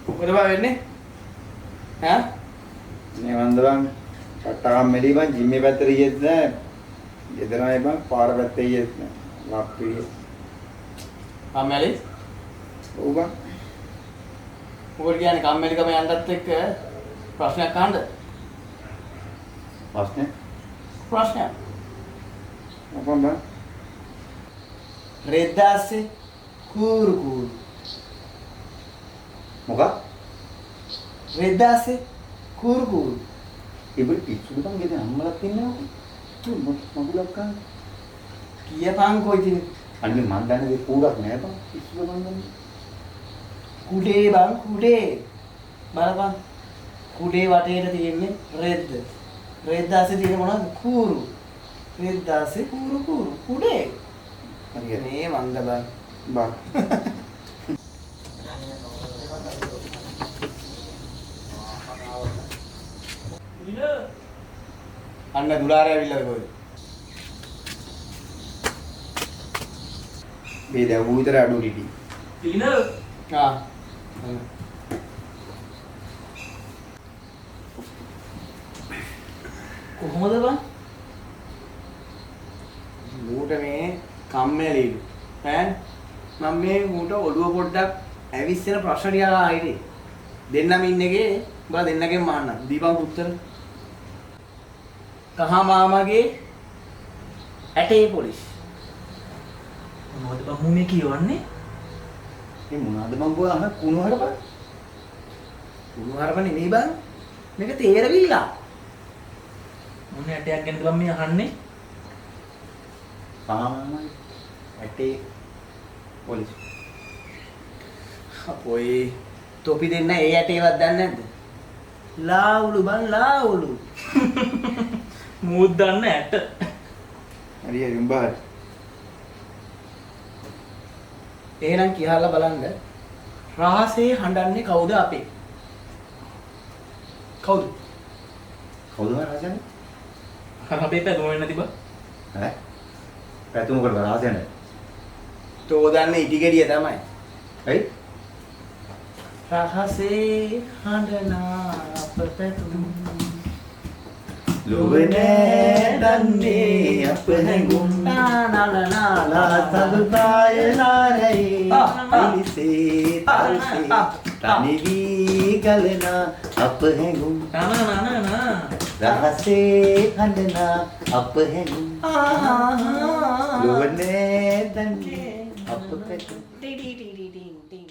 මොකද වෙන්නේ? ඈ? නේ වන්ද බං කට්ටාම් මෙලි බං ජිම්මේ පැත්තට ගියෙත් නෑ. ගෙදරයි බං පාර පැත්තේ ගියෙත් නෑ. ලක්පිය. කම්මැලි? ඔව් බං. මොකද කියන්නේ කම්මැලිකම යන්නත් එක්ක ප්‍රශ්නයක් අහන්න? ප්‍රශ්නේ? ප්‍රශ්නයක්. මොකක්ද බං? රෙද්දාස්සේ කූරු කූරු. මොකක්? රෙද්දාස්සේ කූරු කූරු. ඉබ්බේ පිස්සුද බං ගෙදර අම්මලක් ඉන්නවද? තු මගුලක් ගන්න. කියපන්කෝ ඉතින් අනේ මන් දන්නේ කූරක් නෑ බං. පිස්සුද බං දන්නේ. කුඩේ බං කුඩේ. බලපන්. කුඩේ වටේට තියෙන්නේ රෙද්ද. රෙද්දාස්සේ තියෙන මොනවද? කූරු. රෙද්දාස්සේ කූරු කූරු. කුඩේ. හරියට. මේ මන්ද බං. බං. අන්න දුලාරය ඇවිල්ලාද කොහෙද? මේ දැන් ඌ විතර අඩු ටිටි. තින කොහොමද බං? ඌට මේ කම්මැලිලු. ඈ මම මේ ඌට ඔළුව පොඩ්ඩක් ඇවිස්සෙන ප්‍රශ්න ටික අහලා හිටියේ. දෙන්නම ඉන්නේගේ උඹලා දෙන්නගෙන් මාන්නම්. දීපන් උත්තර. කහ මාමගේ ඇටේ පොලිස්. මොකද බං මේ කියවන්නේ? මේ මොනවාද මං ගෝ අහ කුණු හරපන්. උණුහරප නෙමෙයි බං. මේක තේරවිලා. මොන ඇටයක් ගැනද බං මේ අහන්නේ? පාමයි ඇටේ පොලිස්. අපොයි තොපි දෙන්න ඒ ඇටේවත් දන්නේ නැද්ද? ලාවුලු බං ලාවුලු. මූත් දන්න ඇට. හරියට උඹහරි. එහෙනම් කියලා බලන්න රහසේ හඬන්නේ කවුද අපේ? කවුද? කවුද රහසන්නේ? අපේ පැතුම වෙන්නේ නැති බං. ඈ? පැතුම කරලා රහසන්නේ. තෝ දන්නේ ඉටි ගෙඩිය තමයි. ඇයි? රහසේ හඬන අප පැතුම් ලොවනේ දන්නේ අප හැඟුම් නානනනාලා සදුතාය නාරේ පිලිසේ තල්සේ තනිවි ගලන අප හැඟුම් රහසේ හඬන අප හැඟුම් ලොවනේ දන්නේ අප පැතුම් ටි ටි ටි ටි ටි